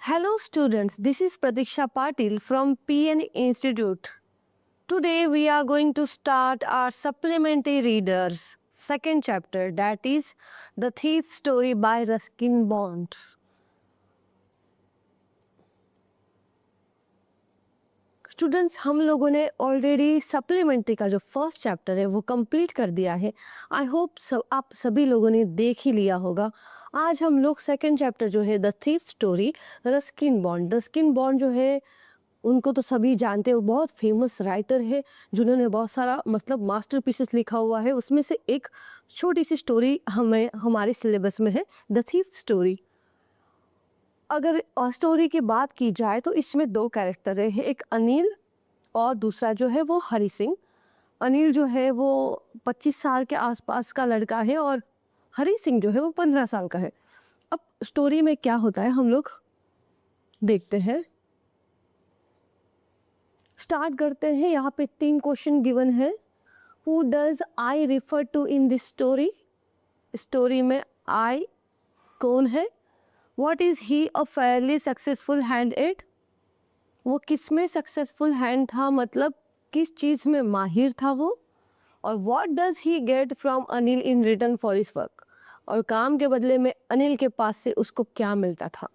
Hello students, this is Pratiksha Patil from PN Institute. Today we are going to start our supplementary readers second chapter, that is The Thief's Story by Ruskin Bond. Students, हम लोगों ने already supplementary का जो first chapter है वो complete कर दिया है। आई होप आप सभी लोगों ने देख ही लिया होगा। आज हम लोग सेकंड चैप्टर जो है the thief story Ruskin bond जो है उनको तो सभी जानते हो, बहुत फेमस राइटर है जिन्होंने बहुत सारा मास्टरपीसेस लिखा हुआ है। उसमें से एक छोटी सी स्टोरी हमारे सिलेबस में है, द थीफ स्टोरी। अगर स्टोरी की बात की जाए तो इसमें दो कैरेक्टर है, एक अनिल और दूसरा जो है वो हरि सिंह। अनिल जो है वो 25 साल के आसपास का लड़का है और हरि सिंह जो है वो 15 साल का है। अब स्टोरी में क्या होता है हम लोग देखते हैं, स्टार्ट करते हैं। यहाँ पे 3 क्वेश्चन गिवन है। Who does I refer to in this story? Story में आई कौन है? What is he a fairly successful hand at? वो किस में सक्सेसफुल हैंड था, मतलब किस चीज़ में माहिर था वो। और what does he get from Anil in return for his work? और काम के बदले में अनिल के पास से उसको क्या मिलता था।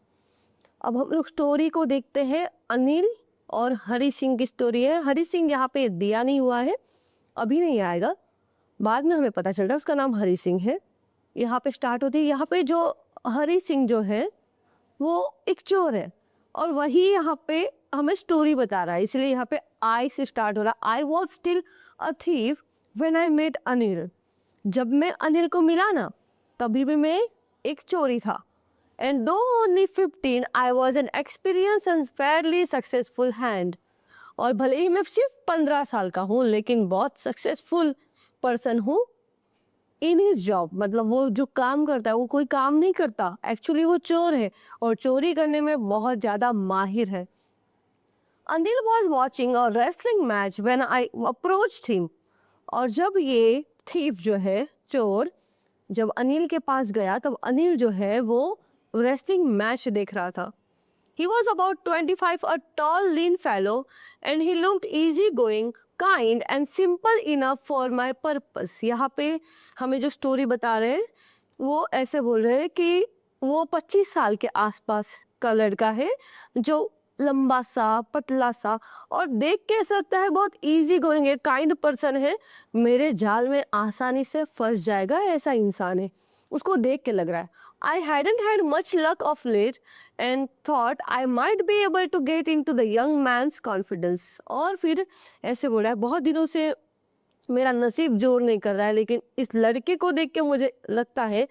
अब हम लोग स्टोरी को देखते हैं। अनिल और हरि सिंह की स्टोरी है। हरि सिंह यहाँ पे दिया नहीं हुआ है, अभी नहीं आएगा, बाद में हमें पता चल रहा है उसका नाम हरि सिंह है। यहाँ पे स्टार्ट होती है। यहाँ पे जो हरि सिंह जो है वो एक चोर है और वही यहाँ पे हमें स्टोरी बता रहा है, इसलिए यहाँ पे आई से स्टार्ट हो रहा है। I was still a thief when I met Anil. जब मैं अनिल को मिला ना तभी भी मैं एक चोरी था। एंड दो only 15 I was an experience and Fairlie successful hand. और भले ही मैं सिर्फ 15 साल का हूँ लेकिन बहुत सक्सेसफुल पर्सन हूँ इन हिज जॉब। मतलब वो जो काम करता है वो कोई काम नहीं करता, एक्चुअली वो चोर है और चोरी करने में बहुत ज़्यादा माहिर है। Anil was watching a wrestling match when I approached him. और जब ये थीफ जो है चोर जब अनिल के पास गया तब अनिल जो है वो रेसलिंग मैच देख रहा था। He was about 25, a tall, lean fellow, and he looked easygoing, kind, and simple enough for my purpose. यहाँ पे हमें जो स्टोरी बता रहे हैं वो ऐसे बोल रहे हैं कि वो 25 साल के आसपास का लड़का है जो लंबा सा पतला सा और देख के ऐसा लगता है बहुत इजी गोइंग है, काइंड पर्सन है, मेरे जाल में आसानी से फंस जाएगा ऐसा इंसान है, उसको देख के लग रहा है। I hadn't had much luck of late and thought I might be able to get into the young man's confidence. और फिर ऐसे बोला है, बहुत दिनों से मेरा नसीब जोर नहीं कर रहा है लेकिन इस लड़के को देख के मुझे लगता है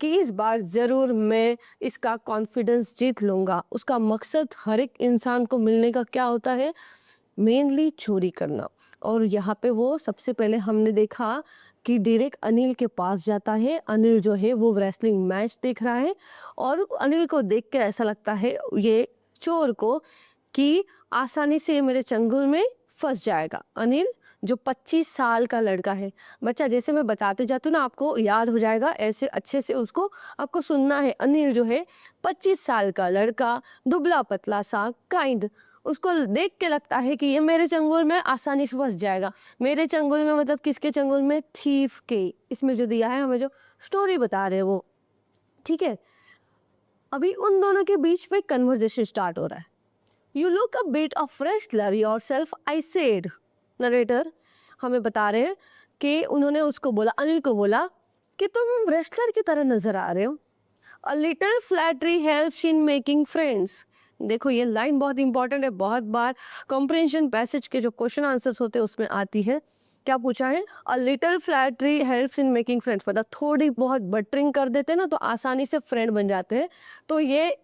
कि इस बार ज़रूर मैं इसका कॉन्फिडेंस जीत लूँगा। उसका मकसद हर एक इंसान को मिलने का क्या होता है? मेनली चोरी करना। और यहाँ पे वो सबसे पहले हमने देखा कि डायरेक्ट अनिल के पास जाता है। अनिल जो है वो रेसलिंग मैच देख रहा है और अनिल को देख के ऐसा लगता है ये चोर को कि आसानी से मेरे चंगुल में फंस जाएगा। अनिल जो 25 साल का लड़का है, बच्चा जैसे मैं बताते जाती हूँ ना आपको याद हो जाएगा, ऐसे अच्छे से उसको आपको सुनना है। अनिल जो है 25 साल का लड़का, दुबला पतला सा, काइंड, उसको देख के लगता है कि ये मेरे चंगुल में आसानी से फंस जाएगा। मेरे चंगुल में मतलब किसके चंगुल में? थीफ के। इसमें जो दिया है हमें जो स्टोरी बता रहे हैं वो, ठीक है। अभी उन दोनों के बीच में कन्वर्सेशन स्टार्ट हो रहा है। You look a bit of wrestler yourself I said. Narrator हमें बता रहे हैं कि उन्होंने उसको बोला, अनिल को बोला कि तुम रेस्लर की तरह नजर आ रहे हो। A little flattery helps in making friends. देखो ये लाइन बहुत इंपॉर्टेंट है, बहुत बार कॉम्प्रिहेंशन पैसेज के जो क्वेश्चन आंसर्स होते हैं उसमें आती है। क्या पूछा है? A little flattery helps in making friends, मतलब थोड़ी बहुत बटरिंग कर देते हैं ना तो आसानी से फ्रेंड बन जाते हैं। तो ये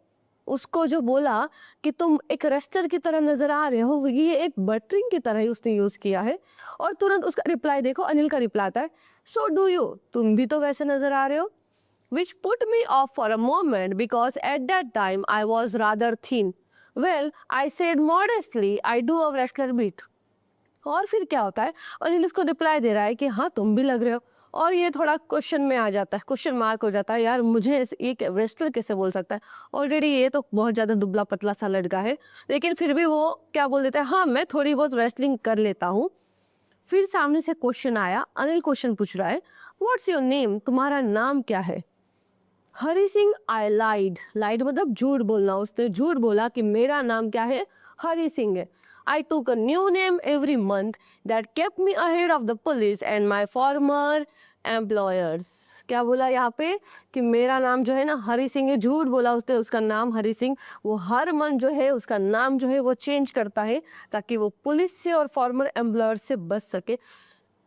उसको जो बोला कि तुम एक रेस्लर की तरह नजर आ रहे हो, ये एक बटरिंग की तरह ही उसने यूज किया है। और तुरंत उसका रिप्लाई देखो, अनिल का रिप्लाई आता है, सो डू यू, तुम भी तो वैसे नजर आ रहे हो। Which put me off for a moment because at that time I was rather thin. Well, I said modestly, I do a wrestler beat. और फिर क्या होता है? अनिल उसको रिप्लाई दे रहा है कि हाँ तुम भी लग रहे हो। और ये थोड़ा क्वेश्चन में आ जाता है, क्वेश्चन मार्क हो जाता है, यार मुझे एक रेस्लर कैसे बोल सकता है, ऑलरेडी ये तो बहुत ज़्यादा दुबला पतला सा लड़का है, लेकिन फिर भी वो क्या बोल देता है, हाँ मैं थोड़ी बहुत रेसलिंग कर लेता हूँ। फिर सामने से क्वेश्चन आया, अनिल क्वेश्चन पूछ रहा है, व्हाट्स योर नेम, तुम्हारा नाम क्या है। हरी सिंह आई लाइड, लाइड मतलब झूठ बोलना, उसने झूठ बोला कि मेरा नाम क्या है, हरी सिंह है। आई टूक a new name every month that kept me ahead of the police and my farmer employers. क्या बोला यहाँ पे कि मेरा नाम जो है ना हरी सिंह है, झूठ बोला उसने, उसका नाम हरी सिंह। वो हर मंथ जो है उसका नाम जो है वो चेंज करता है ताकि वो पुलिस से और फॉर्मर एम्प्लॉयर से बच सके।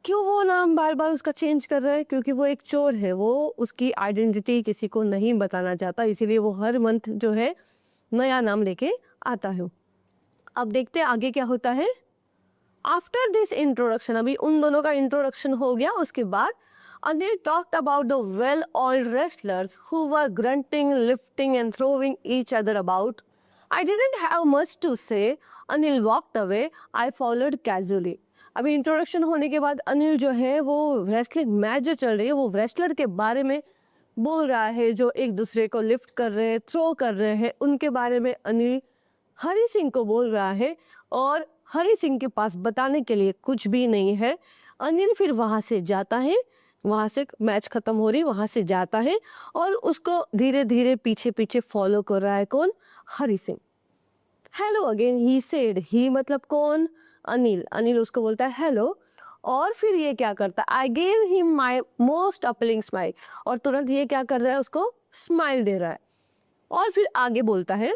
क्यों वो नाम बार बार उसका चेंज कर रहा है, क्योंकि वो एक चोर है, वो उसकी आइडेंटिटी किसी को नहीं बताना चाहता, इसीलिए वो हर मंथ जो है नया नाम लेके आता है। अब देखते हैं आगे क्या होता है। आफ्टर दिस इंट्रोडक्शन, अभी उन दोनों का इंट्रोडक्शन हो गया, उसके बाद Anil talked about the well old wrestlers who were grunting, lifting and throwing each other about. I didn't have much to say, Anil walked away, I followed casually. अभी इंट्रोडक्शन होने के बाद अनिल जो है वो रेसलिंग मैच जो चल रही है वो रेसलर के बारे में बोल रहा है, जो एक दूसरे को लिफ्ट कर रहे हैं, थ्रो कर रहे हैं, उनके बारे में अनिल हरी सिंह को बोल रहा है। और हरी सिंह के पास बताने के लिए कुछ भी नहीं है। अनिल फिर वहाँ से जाता है, वहाँ से मैच खत्म हो रही, वहाँ से जाता है और उसको धीरे धीरे पीछे पीछे फॉलो कर रहा है, कौन, Hari Singh. Hello again he said, he मतलब कौन, अनिल। अनिल उसको बोलता है हेलो, और फिर ये क्या करता है, I gave him my most uplink smile, और तुरंत ये क्या कर रहा है, उसको स्माइल दे रहा है। और फिर आगे बोलता है,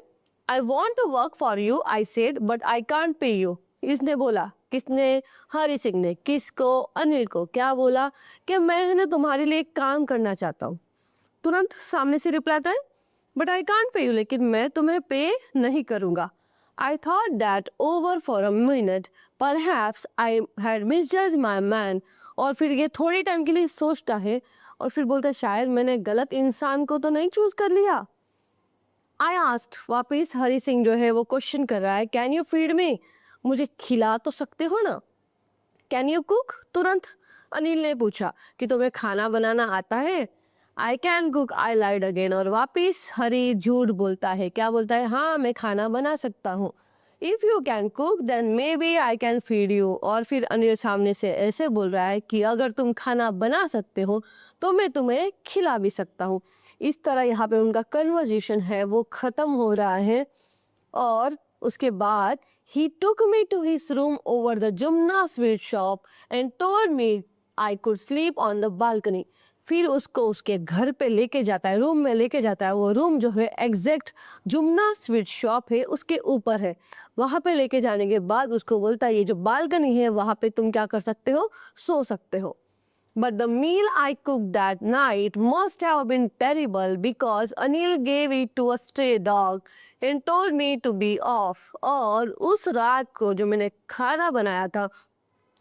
I want to work for you, I said but I can't pay you. इसने बोला, किसने, हरी सिंह ने, किसको, अनिल को, क्या बोला कि मैं ना तुम्हारे लिए काम करना चाहता हूँ। तुरंत सामने से रिप्लाई आता है, but I can't pay you, लेकिन मैं तुम्हें पे नहीं करूँगा। I thought that over for a minute, perhaps I had मिसजज माई मैन। और फिर ये थोड़ी टाइम के लिए सोचता है और फिर बोलता है, शायद मैंने गलत इंसान को तो नहीं चूज कर लिया। आई आस्क्ड, वापिस हरी सिंह जो है वो क्वेश्चन कर रहा है, कैन यू फीड मी, मुझे खिला तो सकते हो ना। कैन यू कुक, तुरंत अनिल ने पूछा कि तुम्हें खाना बनाना आता है। I can cook, I lied again, और वापिस हरी झूठ बोलता है, क्या बोलता है, हाँ मैं खाना बना सकता हूँ। If you can cook then maybe I can feed you. और फिर अनिल सामने से ऐसे बोल रहा है कि अगर तुम खाना बना सकते हो तो मैं तुम्हें खिला भी सकता हूँ। इस तरह यहाँ पे उनका कन्वर्जेशन है वो ख़त्म हो रहा है। और उसके बाद he took me to his room over the Jumna sweet shop and told me I could sleep on the balcony। फिर उसको उसके घर पे लेके जाता है, रूम में लेके जाता है। वो रूम जो है एग्जैक्ट जुमना स्वीट शॉप है उसके ऊपर है। वहाँ पे लेके जाने के बाद उसको बोलता है, ये जो बालकनी है वहाँ पे तुम क्या कर सकते हो, सो सकते हो। But the meal I cooked that night must have been terrible because Anil gave it to a stray dog and told me to be off। और उस रात को जो मैंने खाना बनाया था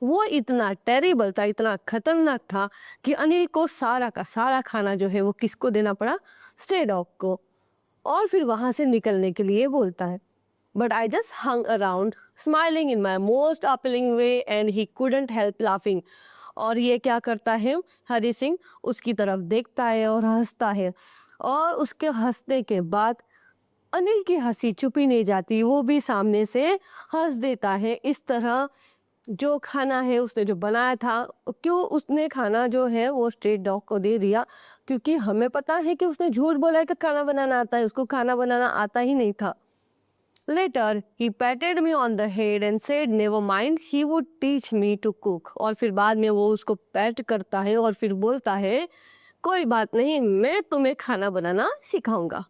वो इतना टेरिबल था, इतना खतरनाक था कि अनिल को सारा का सारा खाना जो है वो किसको देना पड़ा, स्ट्रे डॉग को। और फिर वहाँ से निकलने के लिए बोलता है, but I just hung around smiling in my most uplink way and he couldn't help laughing. और ये क्या करता है, हरी सिंह उसकी तरफ देखता है और हंसता है, और उसके हंसने के बाद अनिल की हंसी छुपी नहीं जाती, वो भी सामने से हंस देता है। इस तरह जो खाना है उसने जो बनाया था, क्यों उसने खाना जो है वो स्ट्रीट डॉग को दे दिया, क्योंकि हमें पता है कि उसने झूठ बोला है कि खाना बनाना आता है, उसको खाना बनाना आता ही नहीं था। Later, he patted me on the head and said, never mind, he would teach me to cook। और फिर बाद में वो उसको पैट करता है और फिर बोलता है, कोई बात नहीं, मैं तुम्हें खाना बनाना सिखाऊंगा।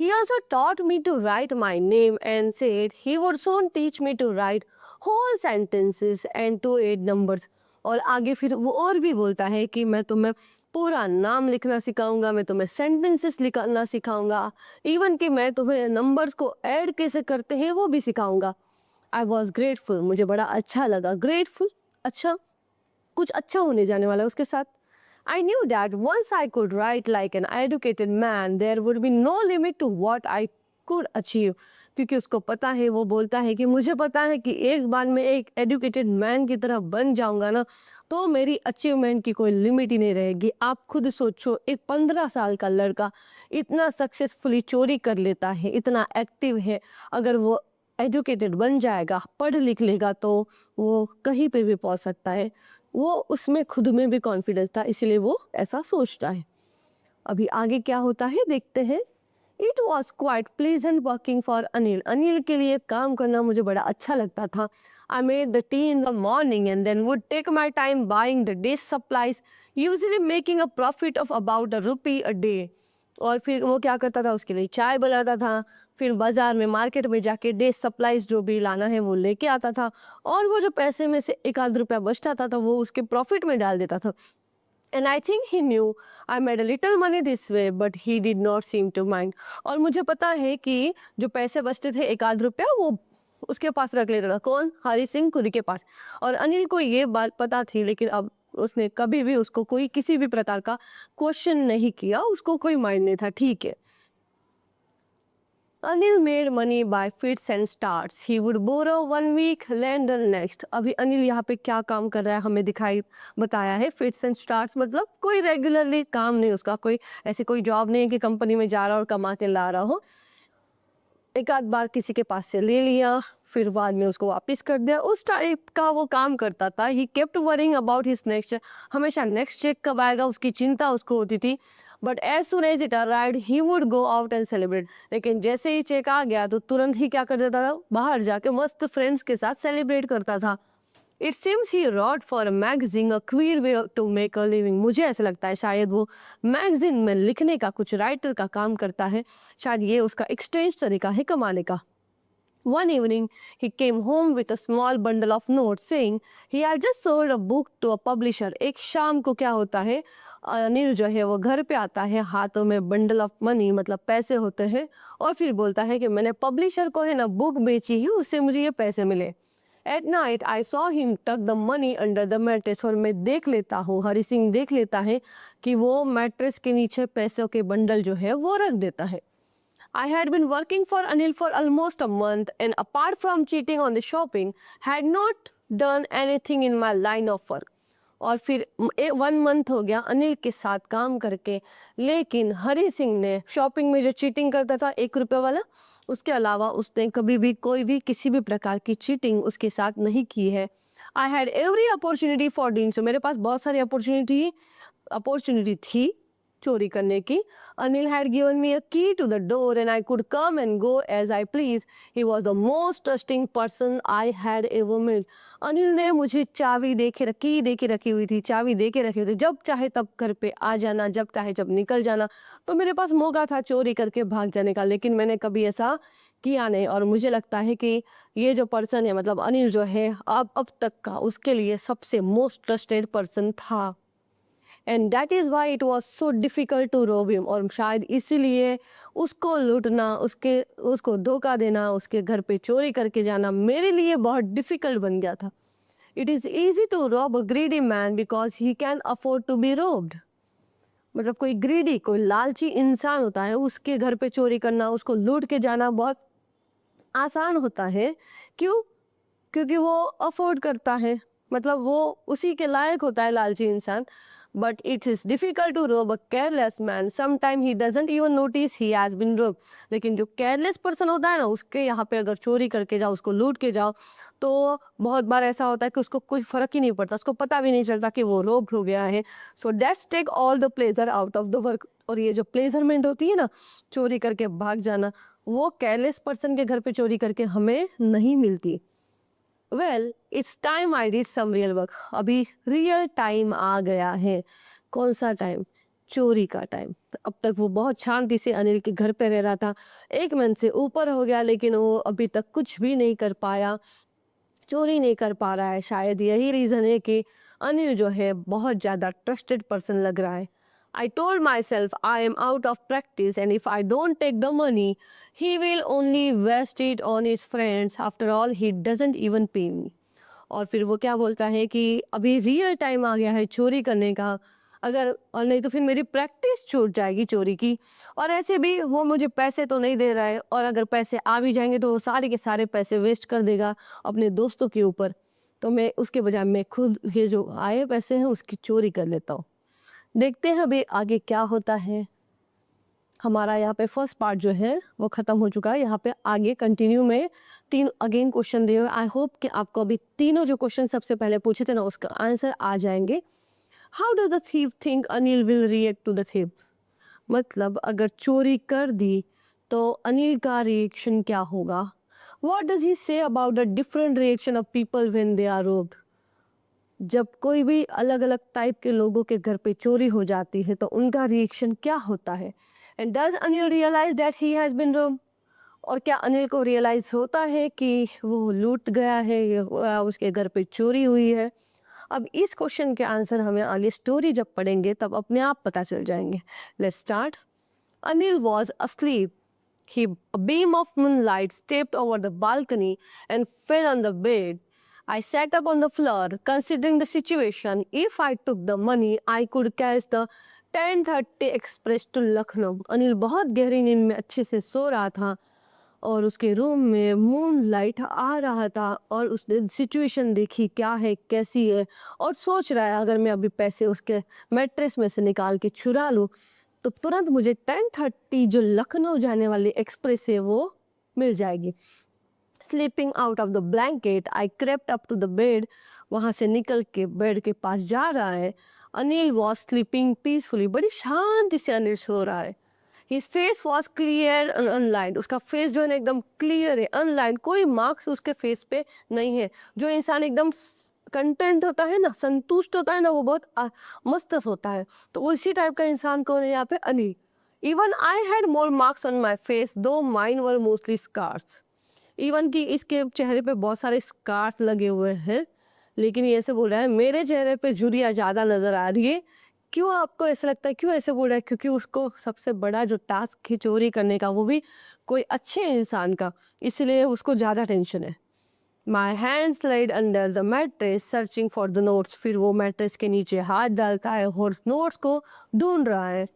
He also taught me to write my name and said he would soon teach me to write whole sentences and to add numbers। और आगे फिर वो और भी बोलता है कि मैं तुम्हें पूरा नाम लिखना सिखाऊंगा, मैं तुम्हें सेंटेंसेस लिखना सिखाऊंगा, इवन कि मैं तुम्हें नंबर्स को ऐड कैसे करते हैं वो भी सिखाऊंगा। आई वॉज ग्रेटफुल, मुझे बड़ा अच्छा लगा। ग्रेटफुल, अच्छा, कुछ अच्छा होने जाने वाला है उसके साथ। I knew that once I could write like an educated man, there would be no limit to what I could achieve, क्योंकि उसको पता है, वो बोलता है कि मुझे पता है कि एक बार मैं एक एजुकेटेड मैन की तरह बन जाऊंगा ना, तो मेरी अचीवमेंट की कोई लिमिट ही नहीं रहेगी। आप खुद सोचो, एक 15 साल का लड़का इतना सक्सेसफुली चोरी कर लेता है, इतना एक्टिव है, अगर वो एजुकेटेड बन जाएगा, पढ़ लिख लेगा, तो वो कहीं पे भी पहुंच सकता है। वो उसमें खुद में भी कॉन्फिडेंस था, इसलिए वो ऐसा सोचता है। अभी आगे क्या होता है देखते हैं। It was quite pleasant working for Anil. Anil के लिए काम करना मुझे बड़ा अच्छा लगता था। I made the tea in the morning and then would take my time buying the day supplies, usually making a profit of about ₹1 a day. और फिर वो क्या करता था, उसके लिए चाय बनाता था, फिर बाजार में मार्केट में जाके डे सप्लाईज जो भी लाना है वो लेके आता था, और वो जो पैसे में से एक आध रुपया बचता था वो उसके प्रॉफिट में डाल देता था। And I think he knew I made a little money this way but he did not seem to mind. और मुझे पता है कि जो पैसे बचते थे एक आध रुपया, वो उसके पास रख लेता था। कौन? हरी सिंह खुद के पास। और अनिल को ये बात पता थी, लेकिन अब उसने कभी भी उसको कोई किसी भी प्रकार का क्वेश्चन नहीं किया, उसको कोई माइंड नहीं था। ठीक है। Anil made money by fits and starts, he would borrow 1 week lend the next. अभी अनिल यहाँ पे क्या काम कर रहा है हमें दिखाई बताया है। फिट्स एंड स्टार्ट्स मतलब कोई रेगुलरली काम नहीं, उसका कोई ऐसी कोई जॉब नहीं है कि कंपनी में जा रहा और कमा के ला रहा हो। एक आध बार किसी के पास से ले लिया, फिर बाद में उसको वापस कर दिया, उस टाइप का वो काम करता था। He kept worrying about his next, हमेशा नेक्स्ट चेक कब आएगा उसकी चिंता उसको होती थी। But as soon as it arrived he would go out and celebrate. लेकिन जैसे ही चेक आ गया तो तुरंत ही क्या कर देता था, बाहर जाके मस्त फ्रेंड्स के साथ सेलिब्रेट करता था। It seems he wrote for a magazine a queer way to make a living. मुझे ऐसा लगता है शायद वो मैगजीन में लिखने का, कुछ राइटर का काम करता है, शायद ये उसका एक स्ट्रेंज तरीका है कमाने का। One evening, he came home with a small bundle of notes saying he had just sold a book to a publisher. एक शाम को क्या होता है, अनिल जो है वो घर पे आता है, हाथों में बंडल ऑफ मनी मतलब पैसे होते हैं, और फिर बोलता है कि मैंने पब्लिशर को है ना बुक बेची है, उससे मुझे ये पैसे मिले। At night I saw him tuck the money under the mattress. और मैं देख लेता हूँ, हरी सिंह देख लेता है कि वो मैट्रेस के नीचे पैसों के बंडल जो है वो रख देता है। I had been working for Anil for almost a month and apart from cheating on the shopping, had not done anything in my line of work. और फिर 1 मंथ हो गया अनिल के साथ काम करके, लेकिन हरी सिंह ने शॉपिंग में जो चीटिंग करता था ₹1 वाला, उसके अलावा उसने कभी भी कोई भी किसी भी प्रकार की चीटिंग उसके साथ नहीं की है। I had every opportunity for doing so, मेरे पास बहुत सारी अपॉर्चुनिटी थी चोरी करने की। Anil had given me a key to the door and I could come and go as I please. He was the most trusting person I had ever met. Anil ने मुझे चाबी दे के रखी हुई थी, चाबी दे के रखी हुई थी, जब चाहे तब घर पे आ जाना, जब चाहे जब निकल जाना। तो मेरे पास मौका था चोरी करके भाग जाने का, लेकिन मैंने कभी ऐसा किया नहीं। और मुझे लगता है कि ये जो पर्सन है, मतलब अनिल जो है, अब तक का उसके लिए सबसे मोस्ट ट्रस्टेड पर्सन था। And that is why it was so difficult to rob him. और शायद इसीलिए उसको लूटना, उसको धोखा देना, उसके घर पे चोरी करके जाना मेरे लिए बहुत डिफ़िकल्ट बन गया था। It is easy to rob a greedy man because he can afford to be robbed. मतलब कोई ग्रीडी, कोई लालची इंसान होता है, उसके घर पे चोरी करना, उसको लूट के जाना बहुत आसान होता है। क्यों? क्योंकि वो अफोर्ड करता है, मतलब वो उसी के लायक होता है लालची इंसान। But it is difficult to rob a careless man, sometime he doesn't even notice he has been rob. लेकिन जो केयरलेस पर्सन होता है ना, उसके यहाँ पे अगर चोरी करके जाओ, उसको लूट के जाओ, तो बहुत बार ऐसा होता है कि उसको कोई फर्क ही नहीं पड़ता, उसको पता भी नहीं चलता कि वो रोब हो गया है। So that's take all the pleasure out of the work. और ये जो प्लेजरमेंट होती है ना, चोरी करके भाग जाना, वो केयरलेस पर्सन के घर पे चोरी करके हमें नहीं मिलती। Well it's time I did some real work. अभी रियल टाइम आ गया है। कौन सा टाइम? चोरी का टाइम। तो अब तक वो बहुत शांति से अनिल के घर पे रह रहा था, 1 मंथ से ऊपर हो गया, लेकिन वो अभी तक कुछ भी नहीं कर पाया, चोरी नहीं कर पा रहा है। शायद यही रीज़न है कि अनिल जो है बहुत ज़्यादा ट्रस्टेड पर्सन लग रहा है। I told myself I am out of practice and if I don't take the money he will only waste it on his friends, after all he doesn't even pay me. और फिर वो क्या बोलता है कि अभी real time आ गया है चोरी करने का। अगर और नहीं तो फिर मेरी प्रैक्टिस छूट जाएगी चोरी की। और ऐसे भी वो मुझे पैसे तो नहीं दे रहा है, और अगर पैसे आ भी जाएंगे तो वो सारे के सारे पैसे वेस्ट कर देगा अपने दोस्तों के ऊपर। तो मैं उसके बजाय मैं खुद ये जो आए पैसे हैं उसकी चोरी कर लेता हूँ। देखते हैं अभी आगे क्या होता है। हमारा यहाँ पे फर्स्ट पार्ट जो है वो ख़त्म हो चुका है। यहाँ पे आगे कंटिन्यू में 3 अगेन क्वेश्चन दिए हुए। आई होप कि आपको अभी तीनों जो क्वेश्चन सबसे पहले पूछे थे ना उसका आंसर आ जाएंगे। How does the thief think Anil will react to the thief? मतलब अगर चोरी कर दी तो अनिल का रिएक्शन क्या होगा? What does he say about the different reaction of people when they are robbed? जब कोई भी अलग अलग टाइप के लोगों के घर पे चोरी हो जाती है तो उनका रिएक्शन क्या होता है? And does Anil realise that he has been robbed? और क्या अनिल को रियलाइज होता है कि वो लूट गया है या उसके घर पे चोरी हुई है? अब इस क्वेश्चन के आंसर हमें आगे स्टोरी जब पढ़ेंगे तब अपने आप पता चल जाएंगे। Let's start. Anil was asleep. A beam of moonlight stepped over the balcony and fell on the bed. I sat up on the floor, considering the situation. If I took the money, I could catch the 10:30 express to Lucknow. Anil बहुत गहरी नींद में अच्छे से सो रहा था और उसके रूम में मून लाइट आ रहा था और उसने सिचुएशन देखी क्या है कैसी है, और सोच रहा है अगर मैं अभी पैसे उसके मैट्रेस में से निकाल के चुरा लूँ तो तुरंत मुझे 10:30 जो लखनऊ जाने वाली एक्सप्रेस है वो मिल जाएगी। Slipping out of the blanket I crept up to the bed. वहाँ से निकल के बेड के पास जा रहा है। Anil was sleeping peacefully. बड़ी शांति से अनिल सो रहा है। His face was clear and unlined. उसका फेस जो है ना एकदम क्लियर है, अनलाइंड, कोई मार्क्स उसके फेस पे नहीं है। जो इंसान एकदम कंटेंट होता है ना, संतुष्ट होता है ना, वो बहुत मस्त होता है। तो उसी टाइप का इंसान कौन है यहाँ पे? Anil. Even I had more marks on my face though mine were mostly scars. Even कि इसके चेहरे पे बहुत सारे स्कार्स लगे हुए हैं, लेकिन ये ऐसे बोल रहा है मेरे चेहरे पे झुर्रियाँ ज़्यादा नज़र आ रही है। क्यों आपको ऐसा लगता है, क्यों ऐसे बोल रहा है? क्योंकि उसको सबसे बड़ा जो टास्क है चोरी करने का वो भी कोई अच्छे इंसान का, इसलिए उसको ज़्यादा टेंशन है। My hand slide under the mattress searching for the notes. फिर वो मैट्रेस के नीचे हाथ डालता है और नोट्स को ढूंढ रहा है।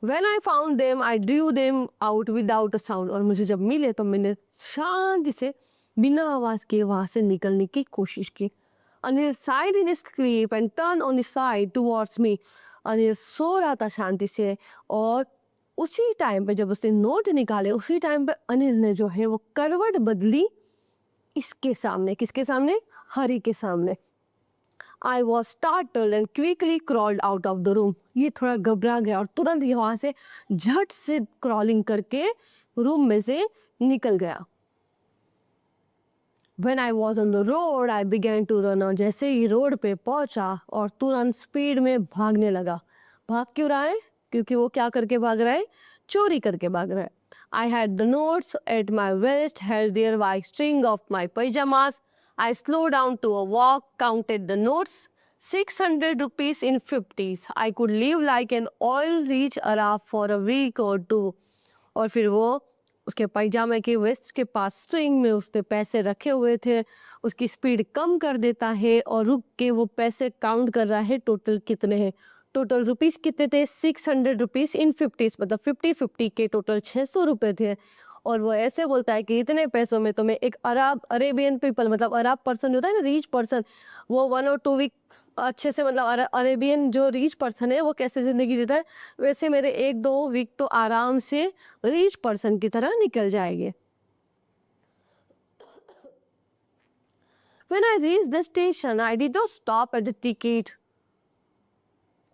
When I found them, I drew them out without a sound. और मुझे जब मिले तो मैंने शांति से बिना आवाज़ के वहाँ से निकलने की कोशिश की। Anil sighed in his sleep and turned on his side towards me. Anil सो रहा था शांति से, और उसी टाइम पे जब उसने नोट निकाले उसी टाइम पे अनिल ने जो है वो करवट बदली इसके सामने। किसके सामने? हरी के सामने। I was startled and quickly crawled out of the room. ये थोड़ा घबरा गया और तुरंत ही वहाँ से झट से क्रॉलिंग करके रूम में से निकल गया। When I was on the road, I began to run. और जैसे ही रोड पे पहुंचा और तुरंत स्पीड में भागने लगा। भाग क्यों रहा है? क्योंकि वो क्या करके भाग रहा है? चोरी करके भाग रहा है। I had the notes at my waist, held there by string of my pajamas. I slowed down to a walk, counted the notes. 600 rupees in 50s. I could live like an oil rich Arab for a week or two. और फिर वो उसके पैजामे के waste के पास string में उसने पैसे रखे हुए थे। उसकी स्पीड कम कर देता है और रुक के वो पैसे काउंट कर रहा है टोटल कितने हैं। टोटल रुपीस कितने थे? 600 रुपीज़ इन 50s, मतलब 50-50 के टोटल 600 रुपये थे। और वो ऐसे बोलता है कि इतने पैसों में तो मैं एक अरेबियन पीपल, मतलब अरब पर्सन होता है ना, रीच पर्सन, वो 1 और 2 वीक अच्छे से, मतलब अरेबियन जो रीच पर्सन है वो कैसे ज़िंदगी जीता है, वैसे मेरे 1-2 वीक तो आराम से रीच पर्सन की तरह निकल जाएंगे। When I reached the station, I did not stop at the ticket.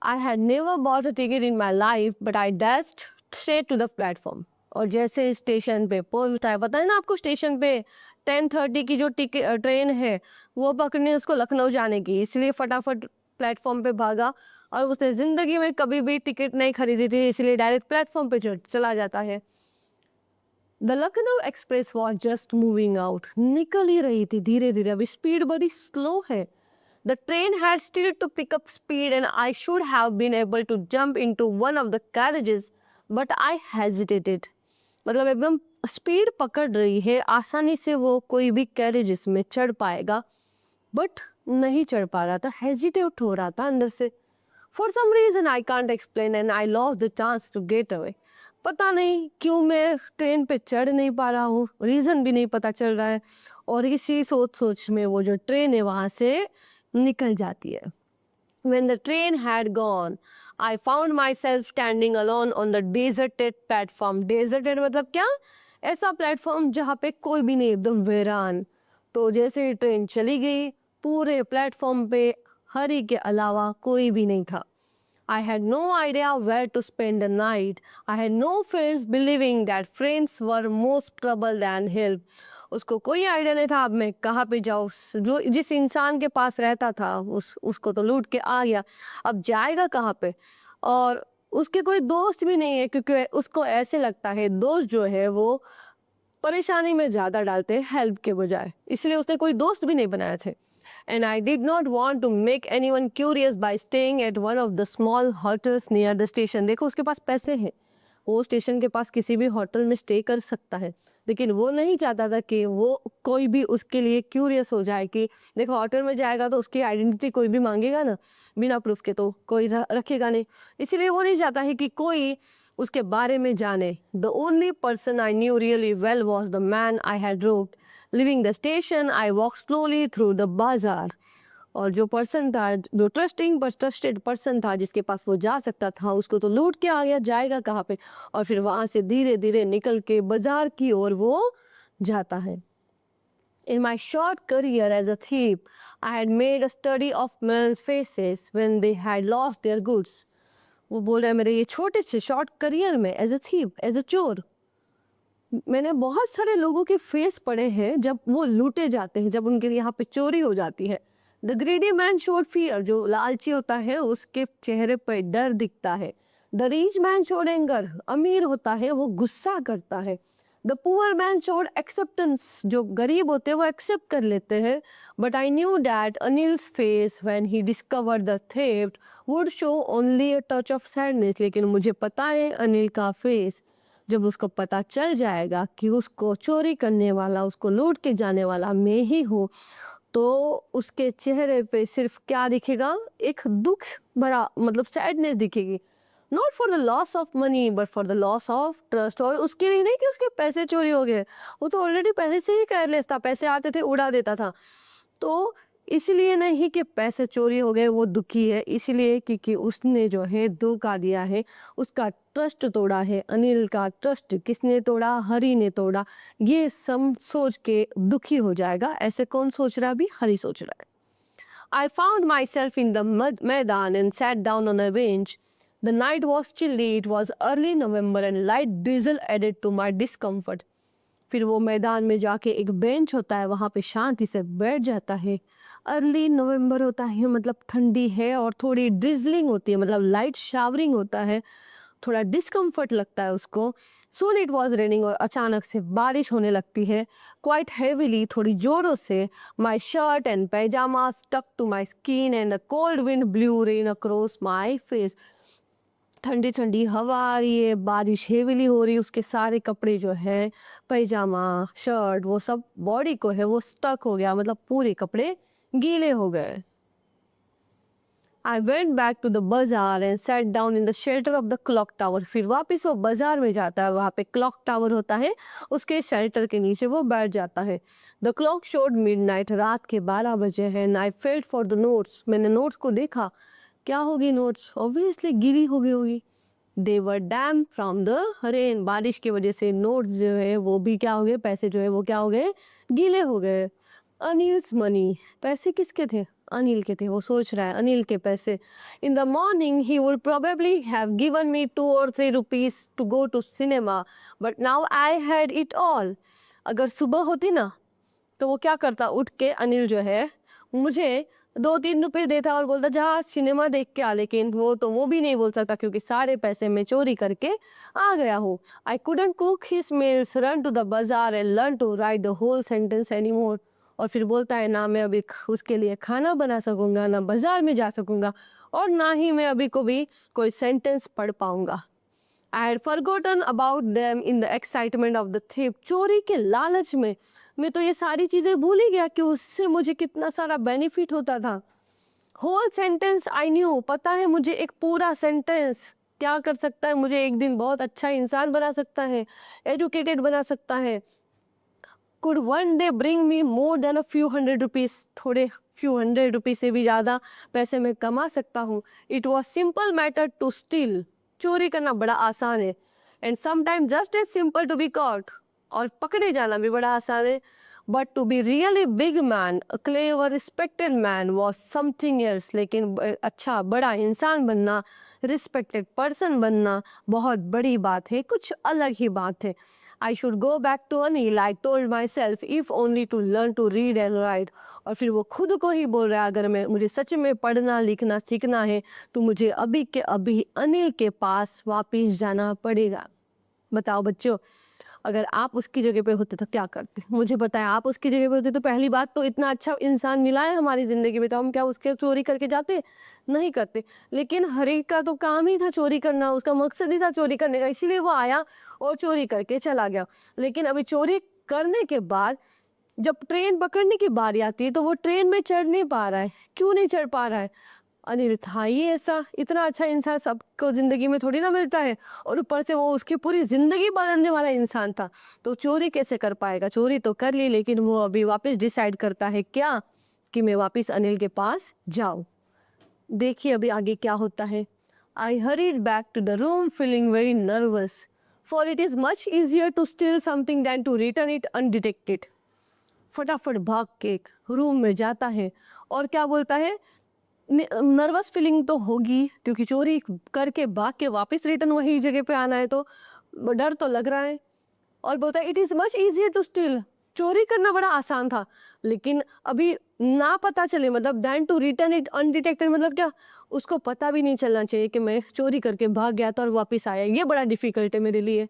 I had never bought a ticket in my life, but I dashed straight to the platform. और जैसे station पे पहुंचता है, पता है ना आपको, स्टेशन पे 10:30 की जो टिकट ट्रेन है वो पकड़नी है उसको लखनऊ जाने की, इसलिए फटाफट प्लेटफॉर्म पे भागा। और उसने ज़िंदगी में कभी भी टिकट नहीं खरीदी थी, इसलिए डायरेक्ट प्लेटफॉर्म पे चला जाता है। The Lucknow express was just moving out. निकल ही रही थी धीरे धीरे, अभी स्पीड बड़ी स्लो है। The train had still to pick up speed and I should have been able to jump into one of the carriages, but I hesitated. मतलब एकदम स्पीड पकड़ रही है, आसानी से वो कोई भी कैरेजेस में चढ़ पाएगा, बट नहीं चढ़ पा रहा था, हेजिटेट हो रहा था अंदर से। For some reason I can't explain and I lost the chance to get away. पता नहीं क्यों मैं ट्रेन पे चढ़ नहीं पा रहा हूँ, रीज़न भी नहीं पता चल रहा है, और इसी सोच सोच में वो जो ट्रेन है वहाँ से निकल जाती है। When the train had gone, I found myself standing alone on the deserted platform. Deserted मतलब क्या? ऐसा प्लेटफॉर्म जहाँ पे कोई भी नहीं, एकदम वीरान। तो जैसे ही ट्रेन चली गई, पूरे प्लेटफॉर्म पे हरी के अलावा कोई भी नहीं था। I had no idea where to spend the night. I had no friends, believing that friends were most trouble than help. उसको कोई आइडिया नहीं था अब मैं कहाँ पे जाऊँ। जो जिस इंसान के पास रहता था उसको तो लूट के आ गया, अब जाएगा कहाँ पे? और उसके कोई दोस्त भी नहीं है, क्योंकि उसको ऐसे लगता है दोस्त जो है वो परेशानी में ज़्यादा डालते हैं हेल्प के बजाय, इसलिए उसने कोई दोस्त भी नहीं बनाए थे। And I did not want to make anyone curious by staying at one of the small hotels near the station. देखो उसके पास पैसे हैं, वो स्टेशन के पास किसी भी होटल में स्टे कर सकता है, लेकिन वो नहीं चाहता था कि वो कोई भी उसके लिए क्यूरियस हो जाए कि देखो होटल में जाएगा तो उसकी आइडेंटिटी कोई भी मांगेगा ना, बिना प्रूफ के तो कोई रखेगा नहीं, इसीलिए वो नहीं चाहता है कि कोई उसके बारे में जाने। The only person I knew really well was the man I had roped. Living the station I walk slowly through the बाजार। और जो पर्सन था, जो ट्रस्टिंग पर ट्रस्टेड पर्सन था जिसके पास वो जा सकता था, उसको तो लूट के आ गया, जाएगा कहाँ पे? और फिर वहाँ से धीरे धीरे निकल के बाजार की ओर वो जाता है। In my short career as a thief, I had made a study of men's faces when they had lost their goods. वो बोल रहा है मेरे ये छोटे से शॉर्ट करियर में as a thief, as a चोर, मैंने बहुत सारे लोगों के फेस पढ़े हैं जब वो लूटे जाते हैं, जब उनके यहाँ पे चोरी हो जाती है। The greedy man showed fear, जो लालची होता है उसके चेहरे पर डर दिखता है। The rich man showed anger, अमीर होता है वो गुस्सा करता है। The poor man showed acceptance, जो गरीब होते हैं वो एक्सेप्ट कर लेते हैं। But I knew that Anil's face when he discovered the theft would show only a touch of sadness. लेकिन मुझे पता है अनिल का फेस, जब उसको पता चल जाएगा कि उसको चोरी करने वाला, उसको लूट के जाने वाला मैं ही हूँ, तो उसके चेहरे पे सिर्फ क्या दिखेगा? एक दुख भरा मतलब सैडनेस दिखेगी। Not for the loss of money but for the loss of trust. और उसके लिए नहीं कि उसके पैसे चोरी हो गए, वो तो ऑलरेडी पैसे से ही केयरलेस था, पैसे आते थे उड़ा देता था। तो इसलिए नहीं कि पैसे चोरी हो गए वो दुखी है, इसलिए क्योंकि उसने जो है धोखा दिया है, उसका ट्रस्ट तोड़ा है। अनिल का ट्रस्ट किसने तोड़ा? हरी ने तोड़ा। ये सब सोच के दुखी हो जाएगा। ऐसे कौन सोच रहा है? अभी हरी सोच रहा है। I found myself in the Maidan and sat down on a bench. The night was chilly, it was early November and light drizzle added to my discomfort. फिर वो मैदान में जाके एक बेंच होता है, वहाँ पे शांति से बैठ जाता है। अर्ली नवंबर होता है, मतलब ठंडी है, और थोड़ी ड्रिजलिंग होती है, मतलब लाइट शावरिंग होता है, थोड़ा डिस्कम्फर्ट लगता है उसको। सून इट वॉज रेनिंग, और अचानक से बारिश होने लगती है, क्वाइट हैवीली, थोड़ी जोरों से। My shirt and pyjama stuck to my skin and a cold wind blew rain across my face. ठंडी ठंडी हवा आ रही है, बारिश हेवीली हो रही है, उसके सारे कपड़े जो है, पैजामा, शर्ट, वो सब बॉडी को है वो स्टक हो गया, मतलब पूरे कपड़े गीले हो गए। I went back to the bazaar and sat down in the shelter of the clock tower. फिर वापस वो बाजार में जाता है, वहाँ पे क्लॉक टावर होता है, उसके शेल्टर के नीचे वो बैठ जाता है। The clock showed midnight, रात के 12 बजे हैं। And I felt for the notes, मैंने नोट्स को देखा। क्या होगी नोट्स? ऑब्वियसली गिरी हो गई होगी। They were damp from the rain, बारिश की वजह से नोट्स जो है वो भी क्या हो गए, पैसे जो है वो क्या हो गए, गीले हो गए। अनिल्स मनी, पैसे किसके थे? अनिल के थे। वो सोच रहा है अनिल के पैसे। In the morning he would probably have given me 2 or 3 rupees to go to cinema, but now I had it all. अगर सुबह होती ना तो वो क्या करता, उठ के अनिल जो है मुझे 2-3 रुपए देता और बोलता जा सिनेमा देख के आ, लेकिन वो भी नहीं बोल सकता क्योंकि सारे पैसे मैं चोरी करके आ गया हूँ। I couldn't cook his meals, run to the bazaar and learn to write the whole sentence any more. और फिर बोलता है ना मैं अभी उसके लिए खाना बना सकूंगा, ना बाजार में जा सकूंगा, और ना ही मैं अभी को भी कोई सेंटेंस पढ़ पाऊंगा। I had forgotten about them in the excitement of the theft. चोरी के लालच में मैं तो ये सारी चीज़ें भूल ही गया कि उससे मुझे कितना सारा बेनिफिट होता था। होल सेंटेंस आई न्यू, पता है मुझे एक पूरा सेंटेंस क्या कर सकता है, मुझे एक दिन बहुत अच्छा इंसान बना सकता है, एजुकेटेड बना सकता है। Could one day bring me more than a few hundred rupees, थोड़े फ्यू हंड्रेड रुपीज़ से भी ज़्यादा पैसे मैं कमा सकता हूँ। It was simple matter to steal, चोरी करना बड़ा आसान है। And sometime just as simple to be caught, और पकड़े जाना भी बड़ा आसान है। But to be really big man, a clever respected man was something else, लेकिन अच्छा बड़ा इंसान बनना, रिस्पेक्टेड पर्सन बनना बहुत बड़ी बात है, कुछ अलग ही बात है। I should go back to Anil, I told myself, if only to learn to read and write. और फिर वो खुद को ही बोल रहा है, अगर मुझे सच में पढ़ना लिखना सीखना है तो मुझे अभी के अभी अनिल के पास वापस जाना पड़ेगा। बताओ बच्चों, अगर आप उसकी जगह पे होते तो क्या करते? मुझे बताएं, आप उसकी जगह पे होते तो पहली बात तो इतना अच्छा इंसान मिला है हमारी ज़िंदगी में, तो हम क्या उसके चोरी करके जाते? नहीं करते। लेकिन हरी का तो काम ही था चोरी करना, उसका मकसद ही था चोरी करने का, इसीलिए वो आया और चोरी करके चला गया। लेकिन अभी चोरी करने के बाद जब ट्रेन पकड़ने की बारी आती है तो वो ट्रेन में चढ़ नहीं पा रहा है। क्यों नहीं चढ़ पा रहा है? अनिल था ही ऐसा, इतना अच्छा इंसान सबको ज़िंदगी में थोड़ी ना मिलता है, और ऊपर से वो उसकी पूरी ज़िंदगी बदलने वाला इंसान था, तो चोरी कैसे कर पाएगा? चोरी तो कर ली, लेकिन वो अभी वापस डिसाइड करता है क्या, कि मैं वापस अनिल के पास जाऊं। देखिए अभी आगे क्या होता है। I hurried back to the room feeling very nervous, for it is much easier to steal something than to return it undetected. फटाफट भाग के रूम में जाता है और क्या बोलता है, नर्वस फीलिंग तो होगी क्योंकि चोरी करके भाग के वापस रिटर्न वही जगह पे आना है, तो डर तो लग रहा है। और बोलता है it is much easier to steal, चोरी करना बड़ा आसान था, लेकिन अभी ना पता चले, मतलब than to return it undetected, मतलब क्या, उसको पता भी नहीं चलना चाहिए कि मैं चोरी करके भाग गया था और वापस आया, ये बड़ा डिफिकल्ट है मेरे लिए।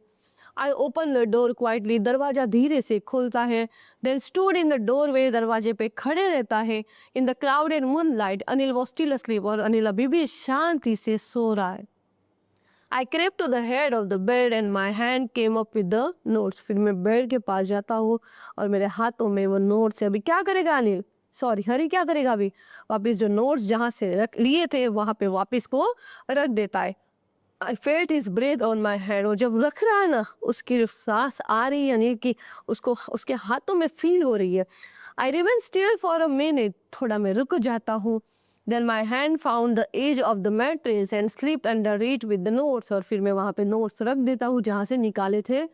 I open the door quietly, दरवाज़ा धीरे से खुलता है। Then stood in the doorway, दरवाजे पे खड़े रहता है। In the crowded moonlight, Anil was still asleep, और अनिल अभी भी शांति से सो रहा है। I crept to the head of the bed and my hand came up with the notes, फिर मैं बेड के पास जाता हूँ और मेरे हाथों में वो नोट्स है। अभी क्या करेगा अनिल, सॉरी हरी, क्या करेगा अभी, वापस जो नोट्स जहाँ से रख लिए थे वहाँ पे वापस को रख देता है। I felt his breath on my hand, और जब रख रहा है ना, उसकी जो सांस आ रही है यानी कि उसको उसके हाथों में फील हो रही है। I remain still for a minute, थोड़ा मैं रुक जाता हूँ। Then my hand found the edge of the mattress and slipped under it with the notes, और फिर मैं वहाँ पे नोट्स रख देता हूँ जहाँ से निकाले थे।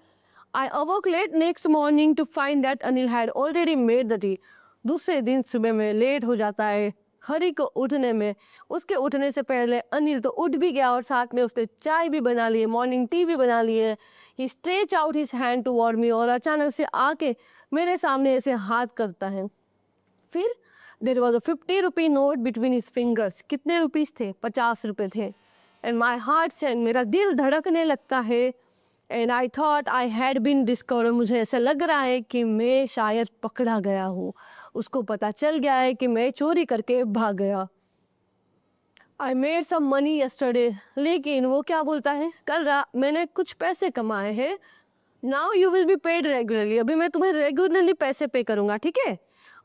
I awoke late next morning to find that Anil had already made the tea, दूसरे दिन सुबह में लेट हो जाता है हरी को उठने में। उसके उठने से पहले अनिल तो उठ भी गया और साथ में उसने चाय भी बना ली है, मॉर्निंग टी भी बना ली है। He stretch out his hand toward me, और अचानक से आके मेरे सामने ऐसे हाथ करता है। फिर there was a 50 rupee note between his fingers, कितने रुपीस थे? 50 रुपये थे। एंड माई हार्ट सेंड, मेरा दिल धड़कने लगता है। And I thought I had been discovered, मुझे ऐसा लग रहा है कि मैं शायद पकड़ा गया हूँ, उसको पता चल गया है कि मैं चोरी करके भाग गया। I made some money yesterday, लेकिन वो क्या बोलता है, कल रात मैंने कुछ पैसे कमाए हैं। Now you will be paid regularly, अभी मैं तुम्हें रेगुलरली पैसे पे करूँगा, ठीक है।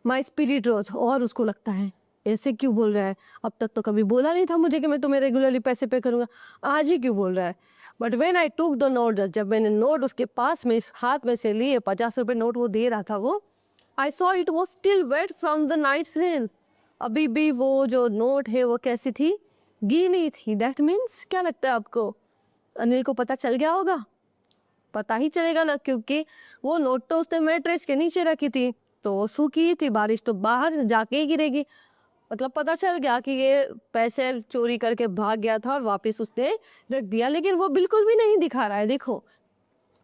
माई स्पिरिट रोज, और उसको लगता है ऐसे क्यों बोल रहा है, अब तक तो कभी बोला नहीं था मुझे कि मैं तुम्हें रेगुलरली पैसे पे करूँगा, आज ही क्यों बोल रहा है। But when I took the note, जब मैंने नोट उसके पास में हाथ में से लिए, 50 रुपये नोट वो दे रहा था, वो I saw it was still wet from the night's rain, अभी भी वो जो नोट है वो कैसी थी, गीली थी। दैट मीन्स क्या लगता है आपको, अनिल को पता चल गया होगा? पता ही चलेगा ना, क्योंकि वो नोट तो उसने मैट्रेस के नीचे रखी थी, तो वो सूखी थी, बारिश तो बाहर जाके ही गिरेगी, मतलब पता चल गया कि ये पैसे चोरी करके भाग गया था और वापस उसने रख दिया। लेकिन वो बिल्कुल भी नहीं दिखा रहा है, देखो।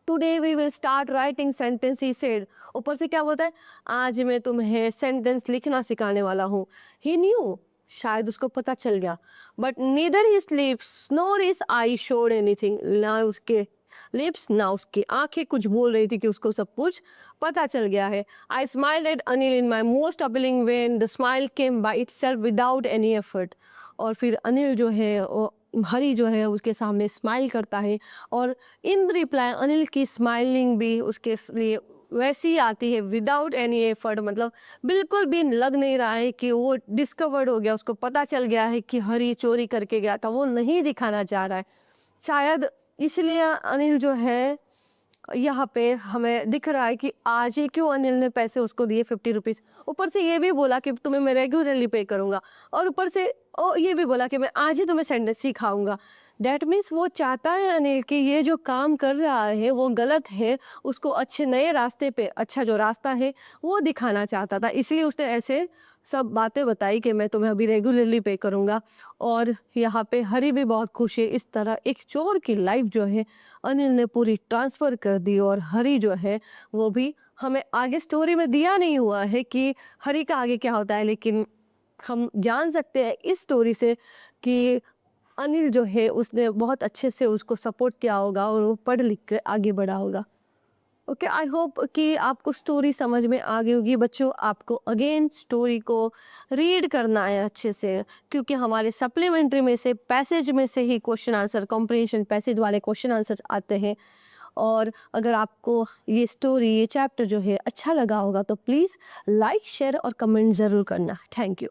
Today we will start writing sentence, he said, ऊपर से क्या बोलता है, आज मैं तुम्हें सेंटेंस लिखना सिखाने वाला हूँ। ही न्यू, शायद उसको पता चल गया। But neither his lips nor his I showed anything, ना उसके लिप्स ना उसकी आंखें कुछ बोल रही थी कि उसको सब कुछ पता चल गया है। I smiled at Anil in my most appealing way, and the smile came by itself without any effort, और फिर अनिल जो है वो हरी जो है उसके सामने स्माइल करता है, और इन रिप्लाई अनिल की स्माइलिंग भी उसके लिए वैसी ही आती है विदाउट एनी एफर्ट, मतलब बिल्कुल भी लग नहीं रहा है कि वो डिस्कवर्ड हो गया, उसको पता चल गया है कि हरी चोरी करके गया था, वो नहीं दिखाना चाह रहा है। शायद इसलिए अनिल जो है यहाँ पे हमें दिख रहा है कि आज ही क्यों अनिल ने पैसे उसको दिए 50 रुपीज़। ऊपर से ये भी बोला कि तुम्हें मैं रेगुलरली पे करूँगा, और ऊपर से ये भी बोला कि मैं आज ही तुम्हें सेंटेंस सिखाऊंगा। डैट मीन्स वो चाहता है अनिल कि ये जो काम कर रहा है वो गलत है, उसको अच्छे नए रास्ते पे अच्छा जो रास्ता है वो दिखाना चाहता था, इसलिए उसने ऐसे सब बातें बताई कि मैं तुम्हें अभी रेगुलरली पे करूँगा। और यहाँ पे हरी भी बहुत खुश है, इस तरह एक चोर की लाइफ जो है अनिल ने पूरी ट्रांसफ़र कर दी। और हरी जो है वो भी, हमें आगे स्टोरी में दिया नहीं हुआ है कि हरी का आगे क्या होता है, लेकिन हम जान सकते हैं इस स्टोरी से कि अनिल जो है उसने बहुत अच्छे से उसको सपोर्ट किया होगा और वो पढ़ लिख कर आगे बढ़ा होगा। ओके, आई होप कि आपको स्टोरी समझ में आ गई होगी बच्चों। आपको अगेन स्टोरी को रीड करना है अच्छे से, क्योंकि हमारे सप्लीमेंट्री में से पैसेज में से ही क्वेश्चन आंसर, कॉम्प्रिहेंशन पैसेज वाले क्वेश्चन आंसर आते हैं। और अगर आपको ये स्टोरी, ये चैप्टर जो है अच्छा लगा होगा तो प्लीज़ लाइक, शेयर और कमेंट ज़रूर करना। Thank you.